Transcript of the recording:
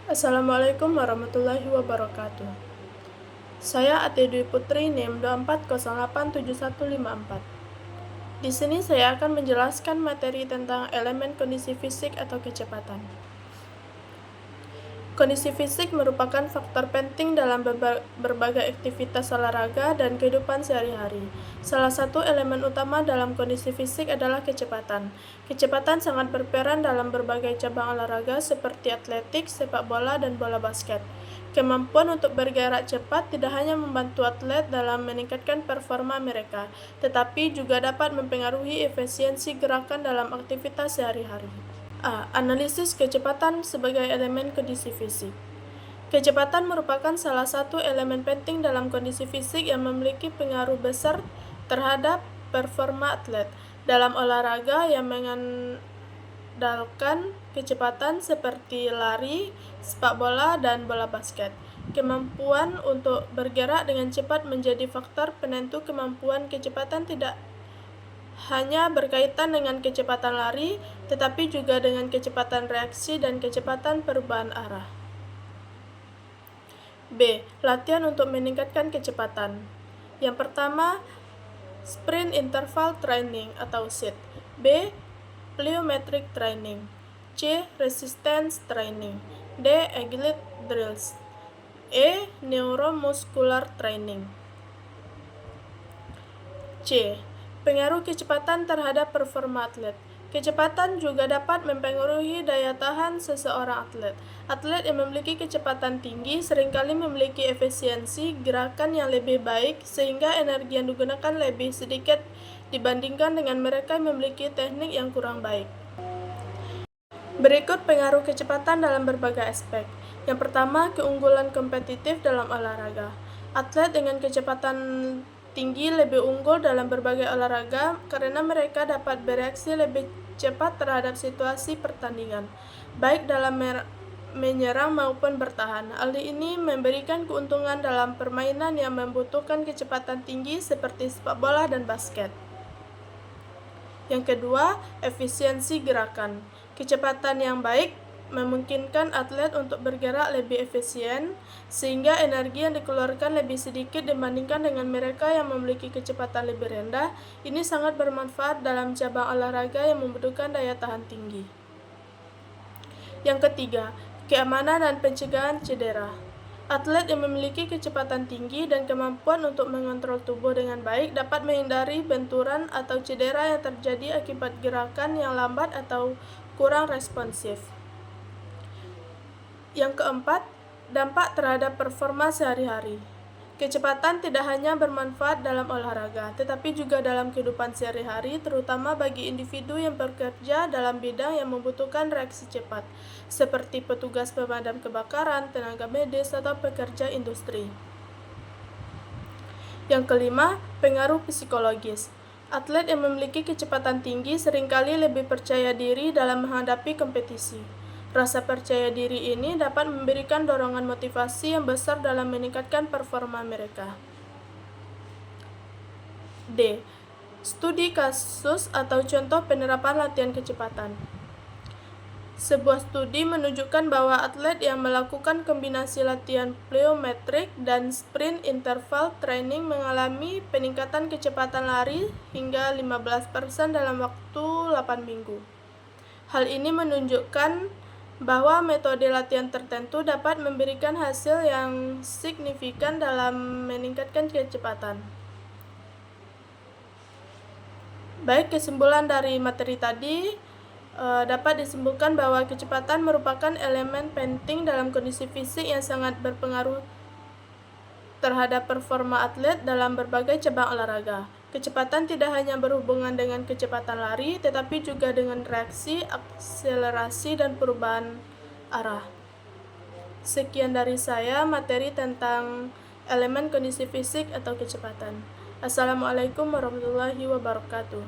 Assalamualaikum warahmatullahi wabarakatuh. Saya Ati Dwi Putri NIM 24087154. Di sini saya akan menjelaskan materi tentang elemen kondisi fisik atau kecepatan. Kondisi fisik merupakan faktor penting dalam berbagai aktivitas olahraga dan kehidupan sehari-hari. Salah satu elemen utama dalam kondisi fisik adalah kecepatan. Kecepatan sangat berperan dalam berbagai cabang olahraga seperti atletik, sepak bola, dan bola basket. Kemampuan untuk bergerak cepat tidak hanya membantu atlet dalam meningkatkan performa mereka, tetapi juga dapat mempengaruhi efisiensi gerakan dalam aktivitas sehari-hari. Analisis kecepatan sebagai elemen kondisi fisik. Kecepatan merupakan salah satu elemen penting dalam kondisi fisik yang memiliki pengaruh besar terhadap performa atlet. Dalam olahraga yang mengandalkan kecepatan seperti lari, sepak bola, dan bola basket, kemampuan untuk bergerak dengan cepat menjadi faktor penentu. Kemampuan kecepatan tidak hanya berkaitan dengan kecepatan lari, tetapi juga dengan kecepatan reaksi dan kecepatan perubahan arah. B. Latihan untuk meningkatkan kecepatan. Yang pertama, sprint interval training atau SIT. B. Plyometric training. C. Resistance training. D. Agility drills. E. Neuromuscular training. C. Pengaruh kecepatan terhadap performa atlet. Kecepatan juga dapat mempengaruhi daya tahan seseorang atlet. Atlet yang memiliki kecepatan tinggi seringkali memiliki efisiensi gerakan yang lebih baik, sehingga energi yang digunakan lebih sedikit dibandingkan dengan mereka yang memiliki teknik yang kurang baik. Berikut pengaruh kecepatan dalam berbagai aspek. Yang pertama, keunggulan kompetitif dalam olahraga. Atlet dengan kecepatan tinggi lebih unggul dalam berbagai olahraga karena mereka dapat bereaksi lebih cepat terhadap situasi pertandingan, baik dalam menyerang maupun bertahan. Hal ini memberikan keuntungan dalam permainan yang membutuhkan kecepatan tinggi seperti sepak bola dan basket. Yang kedua, efisiensi gerakan. Kecepatan yang baik memungkinkan atlet untuk bergerak lebih efisien, sehingga energi yang dikeluarkan lebih sedikit dibandingkan dengan mereka yang memiliki kecepatan lebih rendah. Ini sangat bermanfaat dalam cabang olahraga yang membutuhkan daya tahan tinggi. Yang ketiga, keamanan dan pencegahan cedera. Atlet yang memiliki kecepatan tinggi dan kemampuan untuk mengontrol tubuh dengan baik dapat menghindari benturan atau cedera yang terjadi akibat gerakan yang lambat atau kurang responsif. Yang keempat, dampak terhadap performa sehari-hari. Kecepatan tidak hanya bermanfaat dalam olahraga, tetapi juga dalam kehidupan sehari-hari, terutama bagi individu yang bekerja dalam bidang yang membutuhkan reaksi cepat, seperti petugas pemadam kebakaran, tenaga medis, atau pekerja industri. Yang kelima, pengaruh psikologis. Atlet yang memiliki kecepatan tinggi seringkali lebih percaya diri dalam menghadapi kompetisi. Rasa percaya diri ini dapat memberikan dorongan motivasi yang besar dalam meningkatkan performa mereka. D. Studi kasus atau contoh penerapan latihan kecepatan. Sebuah studi menunjukkan bahwa atlet yang melakukan kombinasi latihan plyometric dan sprint interval training mengalami peningkatan kecepatan lari hingga 15% dalam waktu 8 minggu. Hal ini menunjukkan bahwa metode latihan tertentu dapat memberikan hasil yang signifikan dalam meningkatkan kecepatan. Baik, kesimpulan dari materi tadi dapat disimpulkan bahwa kecepatan merupakan elemen penting dalam kondisi fisik yang sangat berpengaruh terhadap performa atlet dalam berbagai cabang olahraga. Kecepatan tidak hanya berhubungan dengan kecepatan lari, tetapi juga dengan reaksi, akselerasi, dan perubahan arah. Sekian dari saya, materi tentang elemen kondisi fisik atau kecepatan. Assalamualaikum warahmatullahi wabarakatuh.